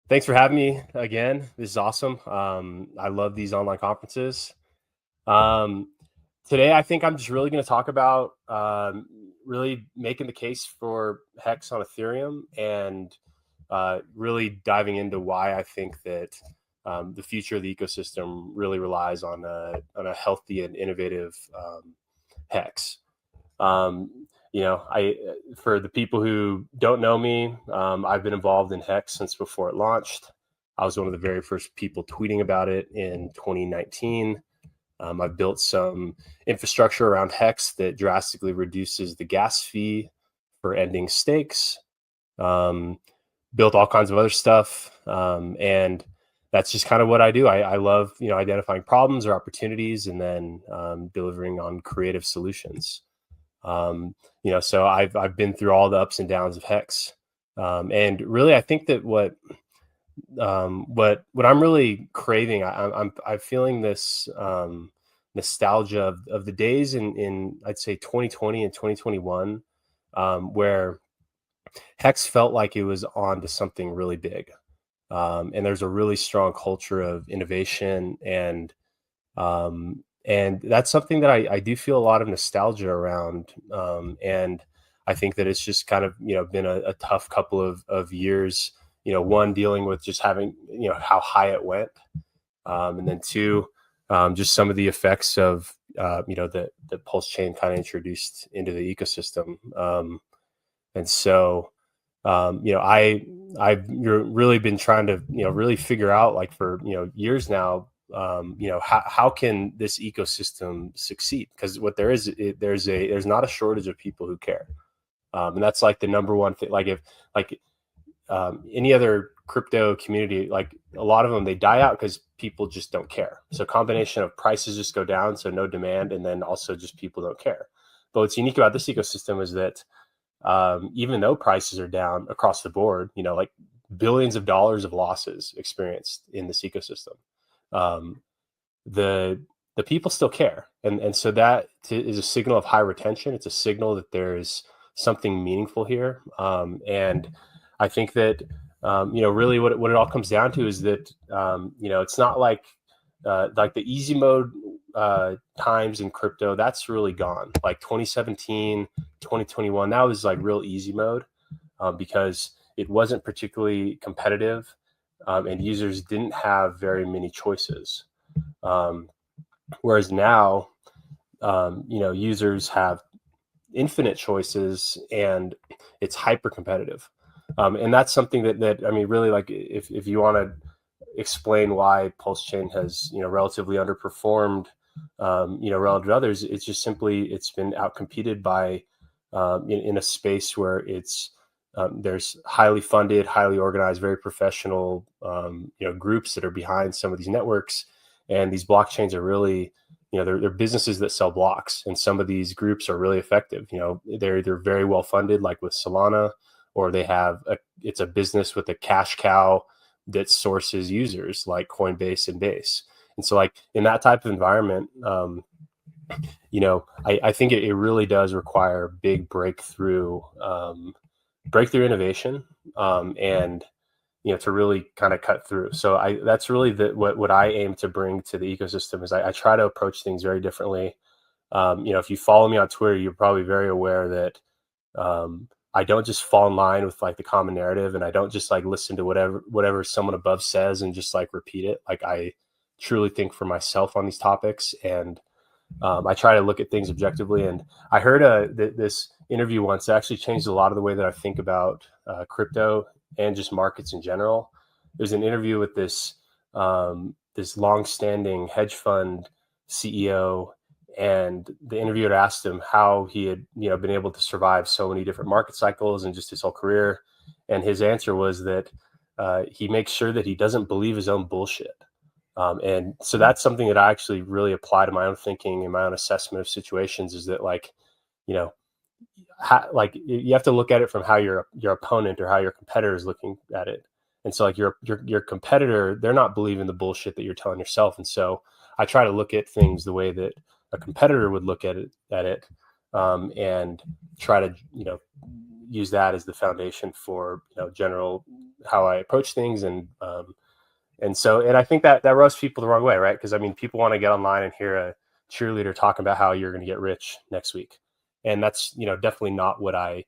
Thanks for having me again. This is awesome. I love these online conferences. Um, Today, I think I'm just really going to talk about really making the case for HEX on Ethereum and really diving into why I think that the future of the ecosystem really relies on a healthy and innovative HEX. I for the people who don't know me, I've been involved in HEX since before it launched. I was one of the very first people tweeting about it in 2019. I've built some infrastructure around HEX that drastically reduces the gas fee for ending stakes. Um, Built all kinds of other stuff, and that's just kind of what I do. I love identifying problems or opportunities and then delivering on creative solutions. So I've been through all the ups and downs of HEX, and really I think that what I'm really craving, I'm feeling this nostalgia of the days in I'd say 2020 and 2021, where HEX felt like it was on to something really big, and there's a really strong culture of innovation and that's something that I do feel a lot of nostalgia around. And I think that it's just kind of, been a tough couple of years, one dealing with just having, how high it went. And then two, just some of the effects of, that PulseChain kind of introduced into the ecosystem. And so, I've really been trying to, really figure out like for, years now, how can this ecosystem succeed? Because what there is, there's not a shortage of people who care. And that's like the number one thing. Like if like any other crypto community, like a lot of them, they die out because people just don't care. So a combination of prices just go down, so no demand, and then also just people don't care. But what's unique about this ecosystem is that even though prices are down across the board, like billions of dollars of losses experienced in this ecosystem, um, the the people still care, and so that is a signal of high retention. It's a signal that there's something meaningful here, and I think that really what it all comes down to is that it's not like the easy mode times in crypto, that's really gone. Like 2017, 2021, that was like real easy mode because it wasn't particularly competitive, and users didn't have very many choices. Um, Whereas now, users have infinite choices and it's hyper competitive. And that's something that I mean, really, like if you want to explain why PulseChain has relatively underperformed, relative to others, it's just simply it's been outcompeted by in a space where it's there's highly funded, highly organized, very professional groups that are behind some of these networks, and these blockchains are really they're businesses that sell blocks, and some of these groups are really effective. They're either very well funded, like with Solana, or it's a business with a cash cow that sources users like Coinbase and Base. And so like in that type of environment, I think it really does require big breakthrough innovation, and to really kind of cut through. So that's really what I aim to bring to the ecosystem is I try to approach things very differently. If you follow me on Twitter, you're probably very aware that I don't just fall in line with like the common narrative, and I don't just like listen to whatever someone above says and just like repeat it. Like I truly think for myself on these topics, and I try to look at things objectively. And I heard this interview once that actually changed a lot of the way that I think about crypto and just markets in general. There's an interview with this long-standing hedge fund CEO, and the interviewer asked him how he had been able to survive so many different market cycles and just his whole career. And his answer was that he makes sure that he doesn't believe his own bullshit. And so that's something that I actually really apply to my own thinking and my own assessment of situations, is that like, like you have to look at it from how your opponent or how your competitor is looking at it. And so like your competitor, they're not believing the bullshit that you're telling yourself. And so I try to look at things the way that a competitor would look at it, and try to use that as the foundation for, general how I approach things. And I think that rubs people the wrong way, right? Because I mean, people want to get online and hear a cheerleader talking about how you're going to get rich next week, and that's definitely not what I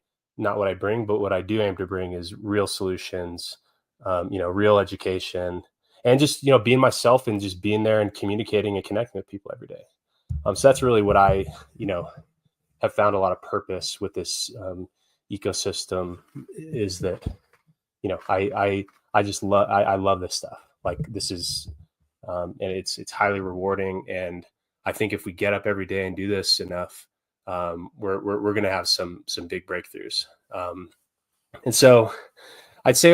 bring. But what I do aim to bring is real solutions, real education, and just being myself and just being there and communicating and connecting with people every day. So that's really what I have found a lot of purpose with this ecosystem, is that I just love I love this stuff. Like, this is and it's highly rewarding, and I think if we get up every day and do this enough, we're going to have some big breakthroughs. And so I'd say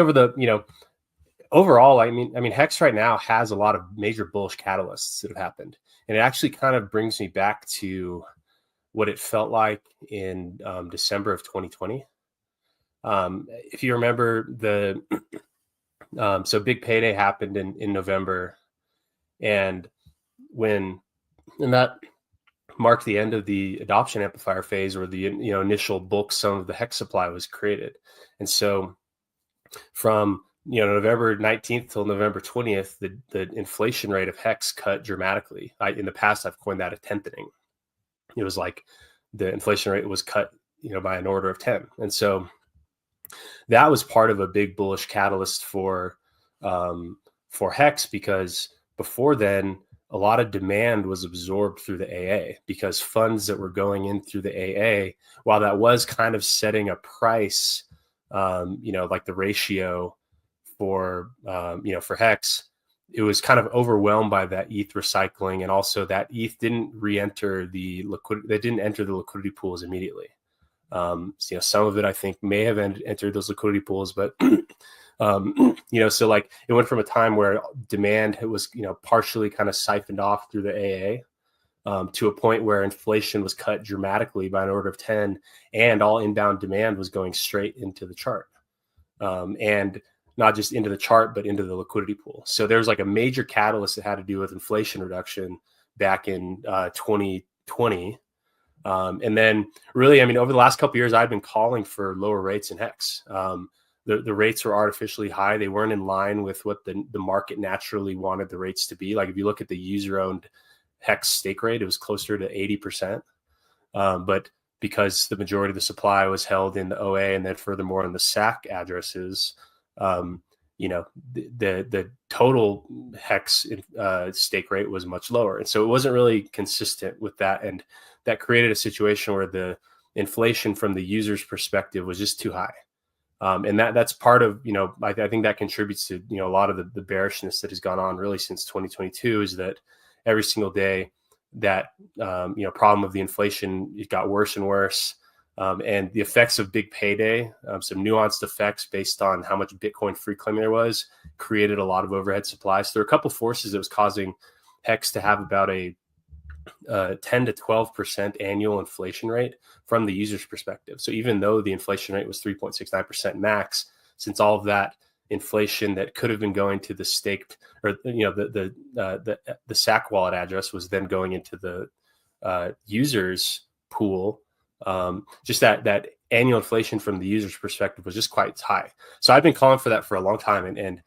overall, I mean, HEX right now has a lot of major bullish catalysts that have happened, and it actually kind of brings me back to what it felt like in December of 2020. If you remember, so big payday happened in November, and that marked the end of the adoption amplifier phase, where the initial bulk sum of the HEX supply was created. And so from November 19th till November 20th, the inflation rate of HEX cut dramatically. In the past, I've coined that a tenthening. It was like the inflation rate was cut by an order of 10. And so that was part of a big bullish catalyst for HEX, because before then, a lot of demand was absorbed through the AA, because funds that were going in through the AA, while that was kind of setting a price, like the ratio for HEX, it was kind of overwhelmed by that ETH recycling, and also that ETH didn't re-enter the liquidity. They didn't enter the liquidity pools immediately. So, some of it I think may have entered those liquidity pools, but so like it went from a time where demand was partially kind of siphoned off through the AA, to a point where inflation was cut dramatically by an order of 10, and all inbound demand was going straight into the chart, and not just into the chart, but into the liquidity pool. So there's like a major catalyst that had to do with inflation reduction back in 2020. And then really, I mean, over the last couple of years, I've been calling for lower rates in HEX. The rates were artificially high. They weren't in line with what the market naturally wanted the rates to be. Like, if you look at the user-owned HEX stake rate, it was closer to 80%. But because the majority of the supply was held in the OA, and then furthermore in the SAC addresses, the total HEX stake rate was much lower. And so it wasn't really consistent with that. And that created a situation where the inflation from the user's perspective was just too high. And that's part of, I think that contributes to, a lot of the bearishness that has gone on really since 2022, is that every single day that, problem of the inflation, it got worse and worse. And the effects of big payday, some nuanced effects based on how much Bitcoin free claiming there was, created a lot of overhead supply. So there are a couple forces that was causing HEX to have about a 10 to 12% annual inflation rate from the user's perspective. So even though the inflation rate was 3.69% max, since all of that inflation that could have been going to the staked, or the SAC wallet address, was then going into the user's pool, just that annual inflation from the user's perspective was just quite high. So I've been calling for that for a long time, and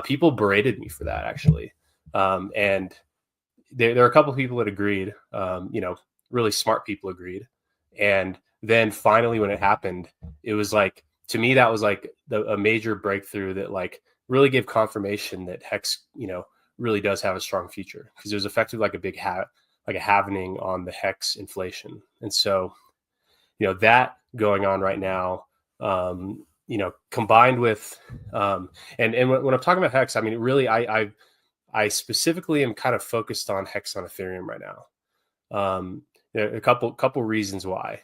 people berated me for that, actually. And there are a couple of people that agreed, really smart people agreed. And then finally, when it happened, it was like, to me, that was like a major breakthrough that like really gave confirmation that HEX, really does have a strong future, because it was effectively like a big like a halvening on the HEX inflation. And so, that going on right now, combined with, and when I'm talking about HEX, I mean, really, I specifically am kind of focused on HEX on Ethereum right now. There are a couple reasons why.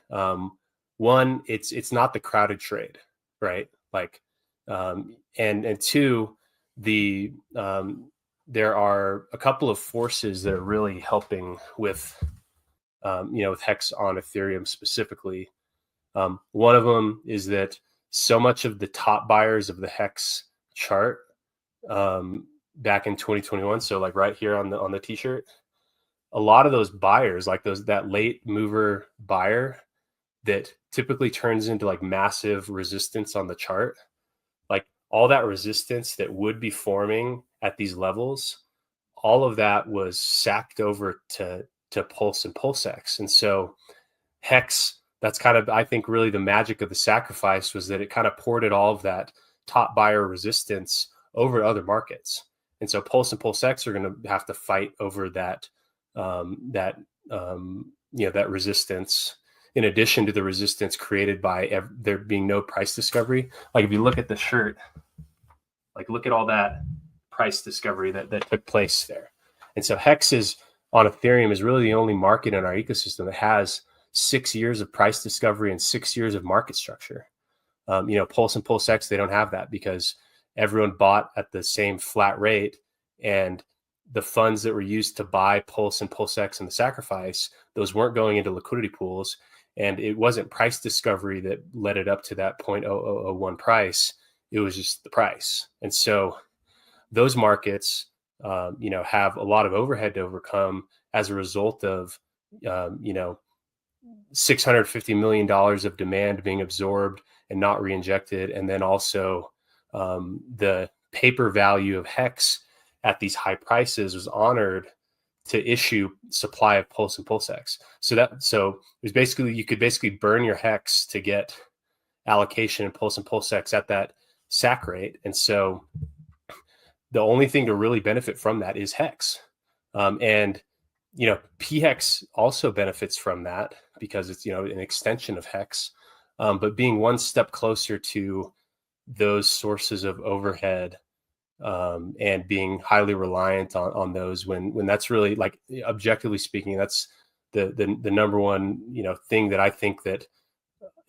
One, it's not the crowded trade, right? Like, and two, there are a couple of forces that are really helping with, with HEX on Ethereum specifically. One of them is that so much of the top buyers of the HEX chart, back in 2021, so like right here on the t-shirt, a lot of those buyers, like that late mover buyer, that typically turns into like massive resistance on the chart. Like all that resistance that would be forming at these levels, all of that was sacked over to Pulse and PulseX. And so HEX, that's kind of, I think, really the magic of the sacrifice was that it kind of ported all of that top buyer resistance over to other markets. And so Pulse and PulseX are going to have to fight over that that resistance, in addition to the resistance created by there being no price discovery. Like if you look at the shirt, like look at all that price discovery that took place there. And so HEX is on Ethereum is really the only market in our ecosystem that has 6 years of price discovery and 6 years of market structure. Pulse and PulseX, they don't have that because everyone bought at the same flat rate, and the funds that were used to buy Pulse and PulseX and the sacrifice, those weren't going into liquidity pools, and it wasn't price discovery that led it up to that 0.0001 price. It was just the price. And so those markets, have a lot of overhead to overcome as a result of, $650 million of demand being absorbed and not reinjected. And then also the paper value of HEX at these high prices was honored to issue supply of Pulse and PulseX. So it was basically, you could basically burn your HEX to get allocation in Pulse and PulseX at that sack rate. And so the only thing to really benefit from that is HEX. PHEX also benefits from that because it's, an extension of HEX, but being one step closer to those sources of overhead and being highly reliant on those when that's really, like, objectively speaking, that's the number one, thing that I think that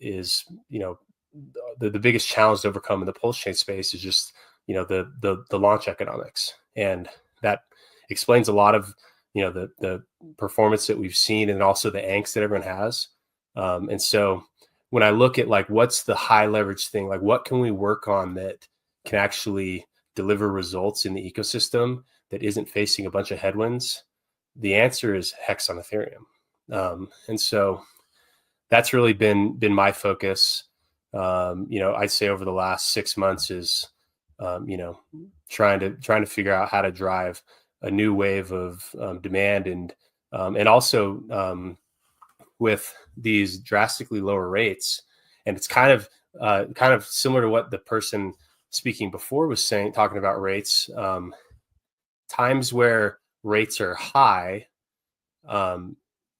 is, the biggest challenge to overcome in the PulseChain space is just, the launch economics. And that explains a lot of, the performance that we've seen, and also the angst that everyone has. And so when I look at, like, what's the high leverage thing, like what can we work on that can actually deliver results in the ecosystem that isn't facing a bunch of headwinds, the answer is HEX on Ethereum. And so that's really been my focus. I'd say over the last 6 months is, trying to figure out how to drive a new wave of demand, and also with these drastically lower rates. And it's kind of similar to what the person speaking before was saying, talking about rates. Times where rates are high,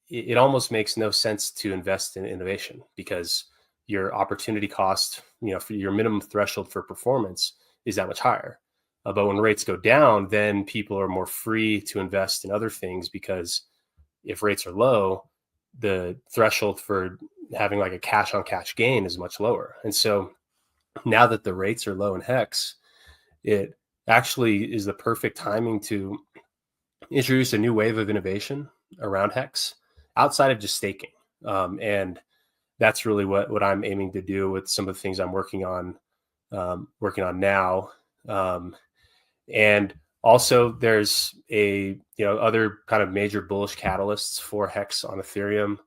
it almost makes no sense to invest in innovation because your opportunity cost, for your minimum threshold for performance is that much higher. But when rates go down, then people are more free to invest in other things, because if rates are low, the threshold for having like a cash on cash gain is much lower. And so now that the rates are low in HEX, it actually is the perfect timing to introduce a new wave of innovation around HEX outside of just staking. And that's really what I'm aiming to do with some of the things I'm working on now. And also there's other kind of major bullish catalysts for HEX on Ethereum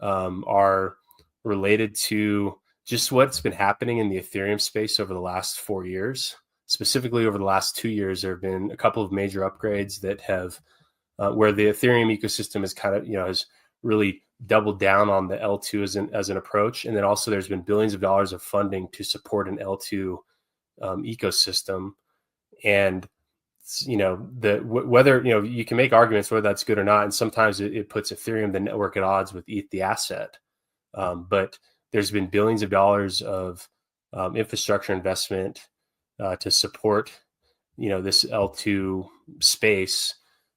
are related to just what's been happening in the Ethereum space over the last 4 years. Specifically over the last 2 years, there have been a couple of major upgrades that have where the Ethereum ecosystem is kind of, has really doubled down on the L2 as an approach. And then also there's been billions of dollars of funding to support an L2 ecosystem. And whether you can make arguments whether that's good or not, and sometimes it puts Ethereum, the network, at odds with ETH, the asset. But there's been billions of dollars of infrastructure investment to support this L2 space,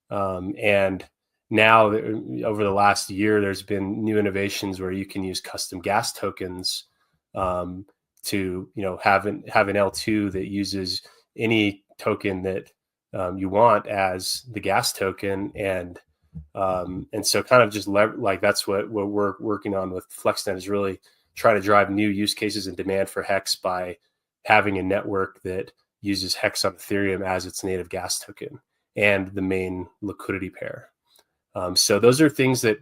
and now over the last year there's been new innovations where you can use custom gas tokens to have an L2 that uses any token that you want as the gas token. And so kind of just that's what we're working on with FlexNet, is really try to drive new use cases and demand for HEX by having a network that uses HEX on Ethereum as its native gas token and the main liquidity pair. So those are things that,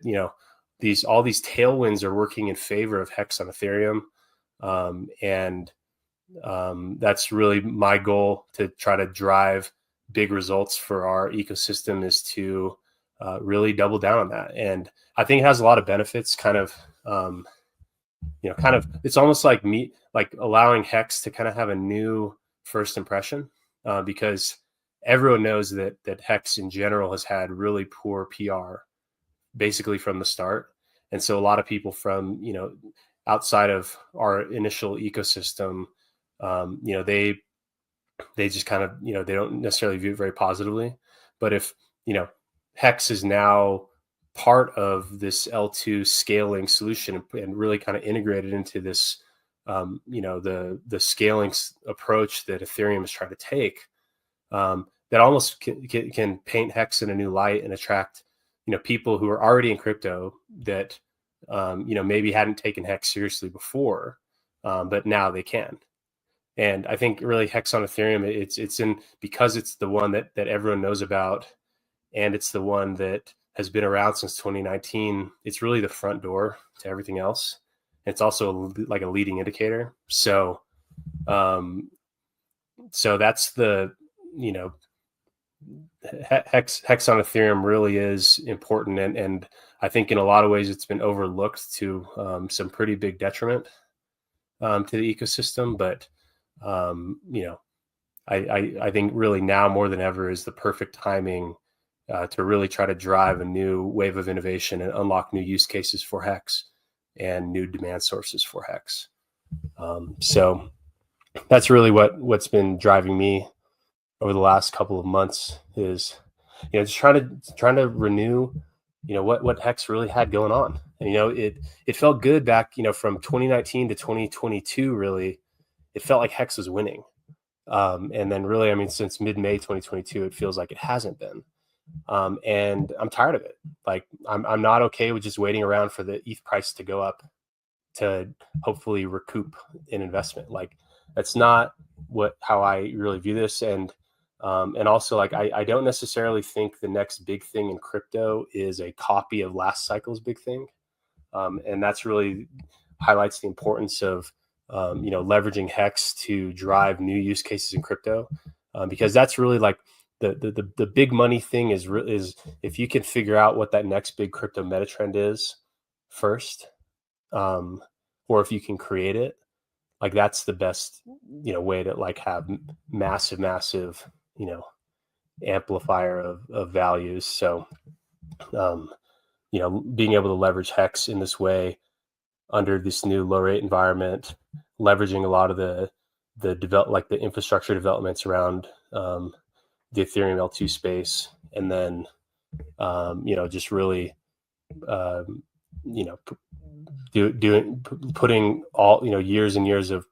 all these tailwinds are working in favor of HEX on Ethereum. That's really my goal, to try to drive big results for our ecosystem, is to really double down on that. And I think it has a lot of benefits, kind of, it's almost like allowing HEX to kind of have a new first impression, because everyone knows that HEX in general has had really poor PR basically from the start. And so a lot of people from, outside of our initial ecosystem, they just kind of, they don't necessarily view it very positively. But if, HEX is now part of this L2 scaling solution and really kind of integrated into this, the scaling approach that Ethereum is trying to take, that almost can paint HEX in a new light and attract, people who are already in crypto that, maybe hadn't taken HEX seriously before, but now they can. And I think really HEX on Ethereum, because it's the one that everyone knows about, and it's the one that has been around since 2019. It's really the front door to everything else. It's also like a leading indicator. So, so that's the, HEX on Ethereum really is important. And I think in a lot of ways it's been overlooked to some pretty big detriment to the ecosystem. But, I think really now more than ever is the perfect timing to really try to drive a new wave of innovation and unlock new use cases for HEX and new demand sources for HEX. So that's really what's been driving me over the last couple of months, is, just trying to renew, what HEX really had going on. And, it felt good back, from 2019 to 2022, really, it felt like HEX was winning. And then really, I mean, since mid-May 2022, it feels like it hasn't been. And I'm tired of it. Like, I'm not okay with just waiting around for the ETH price to go up to hopefully recoup an investment. Like, that's not how I really view this. And also, like, I don't necessarily think the next big thing in crypto is a copy of last cycle's big thing. And that's really highlights the importance of, leveraging HEX to drive new use cases in crypto, because that's really like the big money thing is if you can figure out what that next big crypto meta trend is first, or if you can create it, like, that's the best, way to like have massive, amplifier of values. So, being able to leverage HEX in this way under this new low rate environment, leveraging a lot of the infrastructure developments around the Ethereum L2 space, and then just really putting all years and years of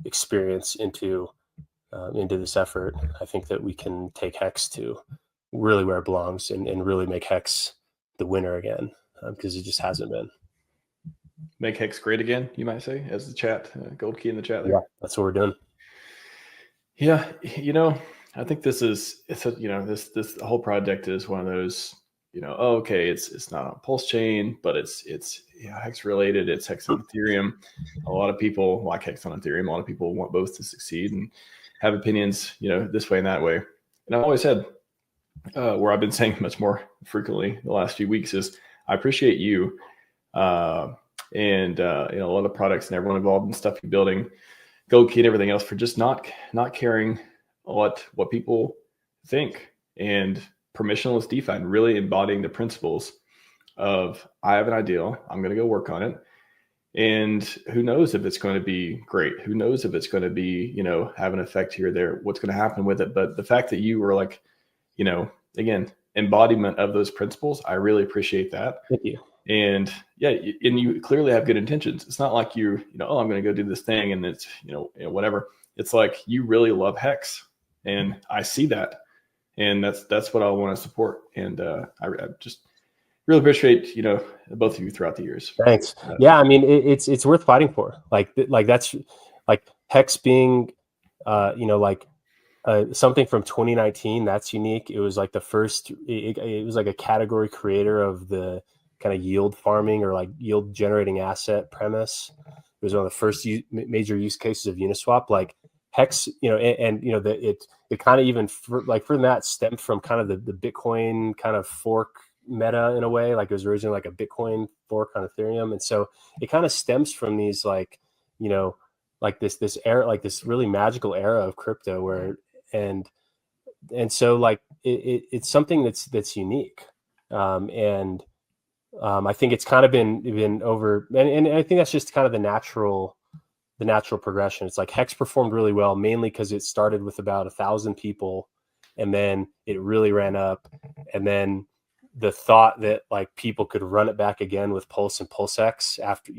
experience into this effort. I think that we can take HEX to really where it belongs, and really make HEX the winner again, because it just hasn't been. Make HEX great again, you might say, as the chat, gold key in the chat there. Yeah, that's what we're doing. Yeah, I think this whole project is one of those, okay, it's not on PulseChain, but it's HEX related. It's HEX on Ethereum. A lot of people like HEX on Ethereum. A lot of people want both to succeed and have opinions, this way and that way. And I've always said, where I've been saying much more frequently the last few weeks, is I appreciate you and a lot of products and everyone involved in stuff you're building, Gold Key and everything else, for just not caring what people think, and permissionless DeFi, and really embodying the principles of, I have an ideal, I'm going to go work on it, and who knows if it's going to be great, who knows if it's going to be, have an effect here or there, what's going to happen with it. But the fact that you were like, again, embodiment of those principles, I really appreciate that. Thank you. And yeah, and you clearly have good intentions. It's not like I'm going to go do this thing and it's, whatever. It's like you really love HEX, and I see that, and that's what I want to support. And I just really appreciate both of you throughout the years. Thanks. Yeah, I mean, it's worth fighting for. Like that's like HEX being, something from 2019. That's unique. It was like the first. It was like a category creator of the kind of yield farming or like yield generating asset premise. It was one of the first major use cases of Uniswap. Like Hex, and it kind of even from that stemmed from kind of the Bitcoin kind of fork meta in a way. Like it was originally like a Bitcoin fork on Ethereum, and so it kind of stems from these like like this era, like this really magical era of crypto where and so like it's something that's unique, and I think it's kind of been over, and I think that's just kind of the natural progression. It's like Hex performed really well, mainly because it started with about 1,000 people, and then it really ran up, and then the thought that like people could run it back again with Pulse and PulseX after,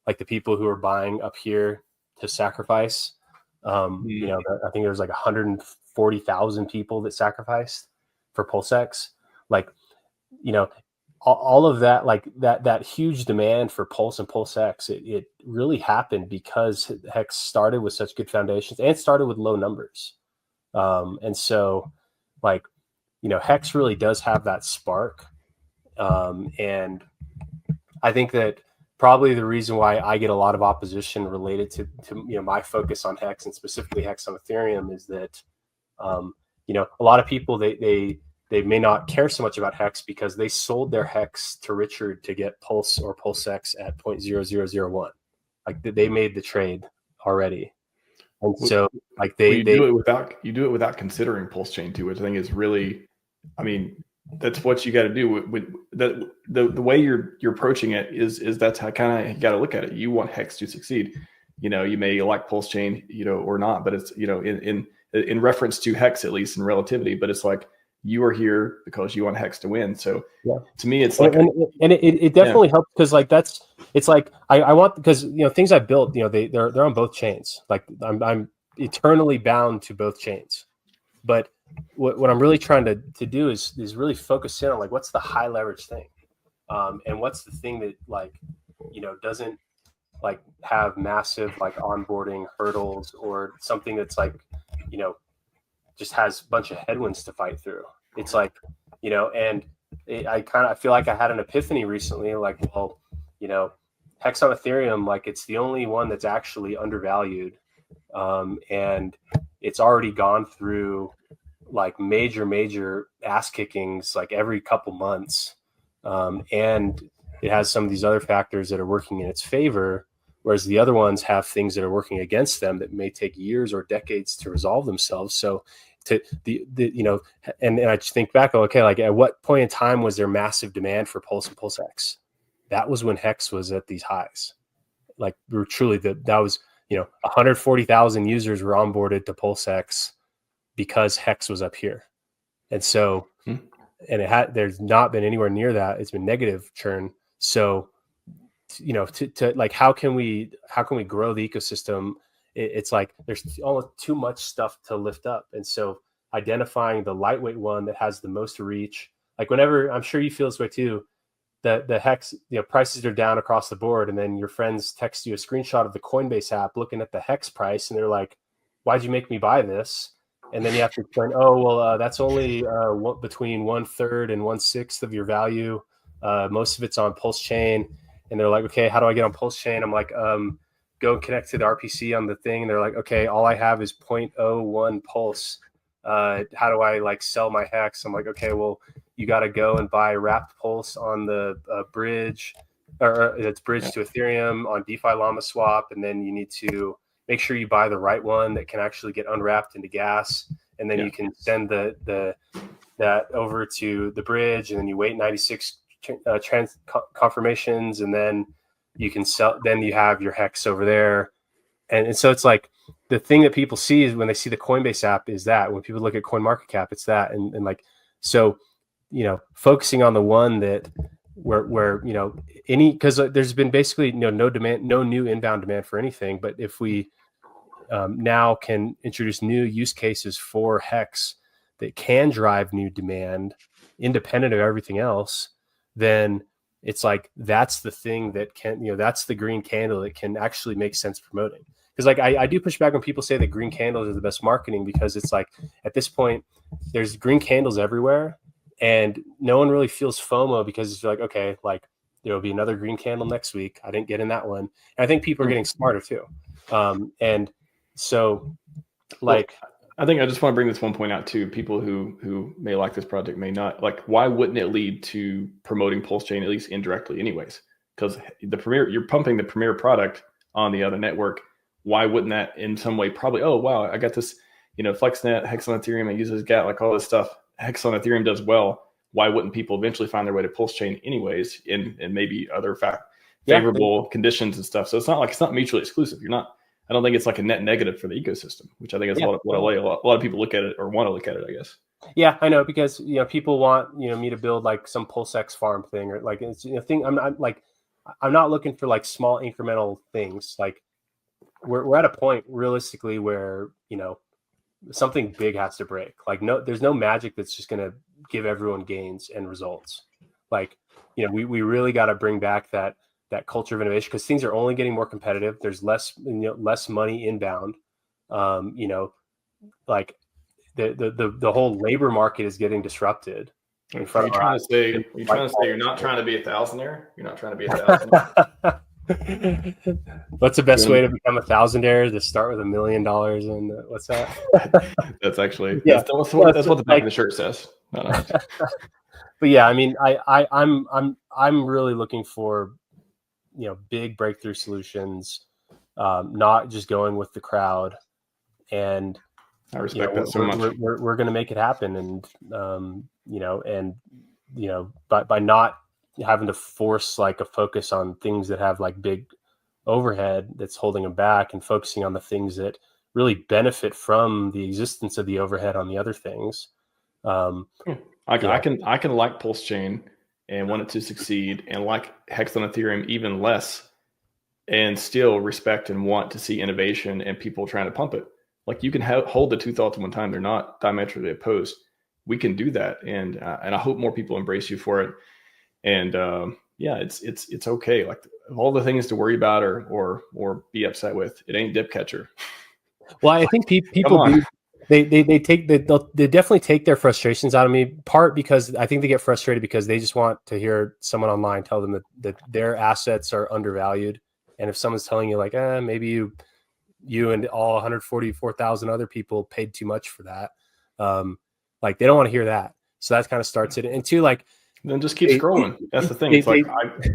like the people who are buying up here to sacrifice. I think there was like 140,000 people that sacrificed for PulseX. Like, all of that, like that huge demand for Pulse and PulseX, it really happened because Hex started with such good foundations and started with low numbers. And so like, Hex really does have that spark. And I think that probably the reason why I get a lot of opposition related to my focus on Hex and specifically Hex on Ethereum is that, a lot of people, they may not care so much about Hex because they sold their Hex to Richard to get Pulse or PulseX at 0.0001. Like they made the trade already. And so like you do it without considering PulseChain too, which I think is really, I mean, that's what you got to do with the way you're approaching it is that's how kind of you got to look at it. You want Hex to succeed. You may like PulseChain, or not, but it's, in reference to Hex, at least in relativity, but it's like, you are here because you want Hex to win. So to me, it's like, and it definitely helps because like it's like I want, because things I've built, they're on both chains. Like I'm eternally bound to both chains. But what I'm really trying to do is really focus in on like what's the high leverage thing, and what's the thing that like doesn't like have massive like onboarding hurdles or something that's like just has a bunch of headwinds to fight through. It's like, and I feel like I had an epiphany recently, like, well, Hex on Ethereum, like it's the only one that's actually undervalued. And it's already gone through like major ass kickings, like every couple months. And it has some of these other factors that are working in its favor, whereas the other ones have things that are working against them that may take years or decades to resolve themselves. So and I just think back, okay, like at what point in time was there massive demand for Pulse and PulseX? That was when Hex was at these highs. Like we were truly, that was, 140,000 users were onboarded to PulseX because Hex was up here. And so, and there's not been anywhere near that. It's been negative churn. So, to like, how can we grow the ecosystem? It's like there's almost too much stuff to lift up. And so identifying the lightweight one that has the most reach, like whenever, I'm sure you feel this way too, the Hex, prices are down across the board. And then your friends text you a screenshot of the Coinbase app looking at the Hex price. And they're like, why'd you make me buy this? And then you have to explain, that's only between 1/3 and 1/6 of your value. Most of it's on PulseChain. And they're like, okay, how do I get on PulseChain? I'm like, go connect to the RPC on the thing. And they're like, okay, all I have is 0.01 Pulse. How do I like sell my Hex? I'm like, okay, well, you got to go and buy wrapped Pulse on the bridge, or it's bridge to Ethereum on DeFi Llama Swap. And then you need to make sure you buy the right one that can actually get unwrapped into gas. And then you can send that over to the bridge, and then you wait 96 confirmations, and then you can sell. Then you have your Hex over there, and so it's like the thing that people see is when they see the Coinbase app is that when people look at CoinMarketCap, it's that, and like so, focusing on the one that where because there's been basically no demand, no new inbound demand for anything, but if we now can introduce new use cases for Hex that can drive new demand independent of everything else, then it's like that's the thing that can, that's the green candle that can actually make sense promoting. Because like I do push back when people say that green candles are the best marketing, because it's like at this point there's green candles everywhere and no one really feels FOMO because it's like, okay, like There will be another green candle next week. I didn't get in that one. And I think people are getting smarter too. And so, like, well, I think I just want to bring this one point out too. People who may like this project may not. Like, why wouldn't it lead to promoting PulseChain at least indirectly, anyways? Because you're pumping the premier product on the other network. Why wouldn't that in some way probably? Oh wow, I got this. FlexNet, HEX on Ethereum, it uses GAT, like all this stuff. HEX on Ethereum does well. Why wouldn't people eventually find their way to PulseChain anyways, and maybe other favorable conditions and stuff? So it's not mutually exclusive. I don't think it's like a net negative for the ecosystem, which I think is what a lot of people look at it or want to look at it, I guess. Yeah, I know, because people want me to build like some PulseX farm thing, or like it's thing. I'm not looking for like small incremental things. Like we're at a point realistically where something big has to break. Like there's no magic that's just gonna give everyone gains and results. Like we really got to bring back that culture of innovation, because things are only getting more competitive. There's less money inbound. Like the whole labor market is getting disrupted. Are you trying to say you're not trying to be a thousandaire? You're not trying to be a thousandaire? What's the best way to become a thousandaire? To start with $1 million and what's that? That's actually that's what the back of the shirt says. No. But yeah, I mean, I'm really looking for big breakthrough solutions, not just going with the crowd. And I respect that so much. We're going to make it happen, and by not having to force like a focus on things that have like big overhead that's holding them back, and focusing on the things that really benefit from the existence of the overhead on the other things. I can like PulseChain and want it to succeed, and like HEX on Ethereum even less, and still respect and want to see innovation and people trying to pump it. Like, you can hold the two thoughts at one time. They're not diametrically opposed. We can do that, and I hope more people embrace you for it. And it's okay. Like, of all the things to worry about or be upset with, it ain't dip catcher. Well, I think people do. They definitely take their frustrations out of me. Part because I think they get frustrated because they just want to hear someone online tell them that their assets are undervalued. And if someone's telling you like, maybe you and all 144,000 other people paid too much for that, like they don't want to hear that. So that kind of starts it. And two, like, then just keep scrolling. That's the thing. I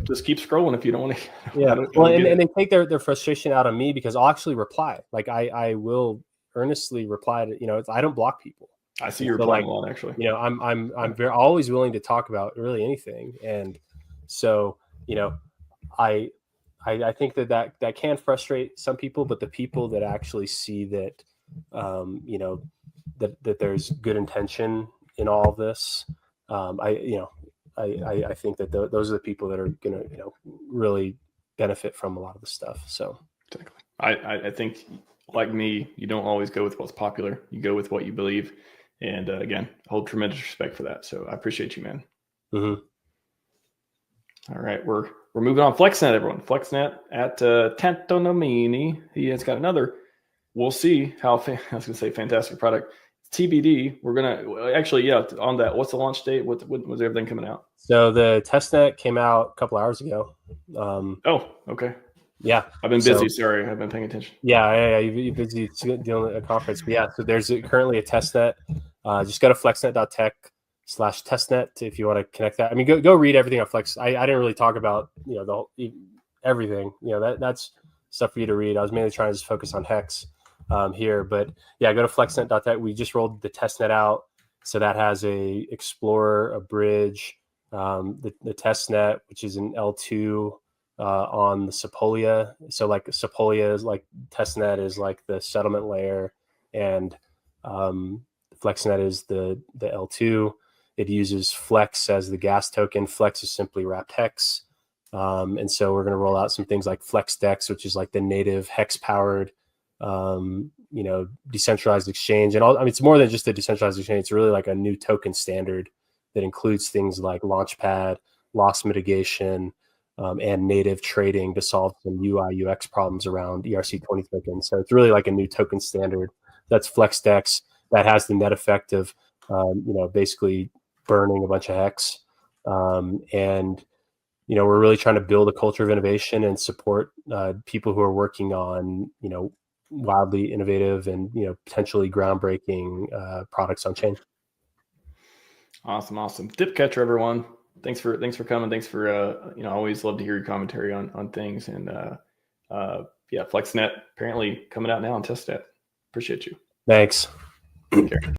just keep scrolling if you don't want to. Yeah. And they take their frustration out on me, because I'll actually reply. Like I will earnestly reply to, I don't block people. I see you replying a lot, actually. I'm very always willing to talk about really anything. And so, I think that can frustrate some people, but the people that actually see that, that there's good intention in all of this, I think that those are the people that are going to, really benefit from a lot of the stuff. So exactly. I think, like me, you don't always go with what's popular. You go with what you believe. And again, hold tremendous respect for that. So I appreciate you, man. Mm-hmm. All right. We're moving on. FlexNet, everyone. FlexNet at Tantonomini. He has got another. We'll see how, I was going to say fantastic product. TBD. We're going to actually, on that. What's the launch date? What was everything coming out? So the testnet came out a couple hours ago. Oh, okay. Yeah. I've been busy. Sorry. I've been paying attention. Yeah. You're busy dealing with a conference. But yeah, so there's currently a testnet. Just go to flexnet.tech/testnet if you want to connect that. I mean, go read everything on Flex. I didn't really talk about, everything. That's stuff for you to read. I was mainly trying to just focus on HEX here. But yeah, go to flexnet.tech. We just rolled the testnet out. So that has a Explorer, a bridge, the testnet, which is an L2 on the Sepolia. So like Sepolia is like, testnet is like the settlement layer, and FlexNet is the L2. It uses Flex as the gas token. Flex is simply wrapped HEX. And so we're going to roll out some things like FlexDex, which is like the native HEX powered, decentralized exchange. And it's more than just a decentralized exchange. It's really like a new token standard that includes things like Launchpad, loss mitigation, and native trading to solve some UI UX problems around ERC20 tokens. So it's really like a new token standard. That's FlexDex. That has the net effect of, basically burning a bunch of HEX. And we're really trying to build a culture of innovation and support people who are working on, wildly innovative and, potentially groundbreaking products on chain. Awesome. Dip catcher, everyone. Thanks for coming. Thanks for, I always love to hear your commentary on things. And FlexNet apparently coming out now on testnet. Appreciate you. Thanks. Take care.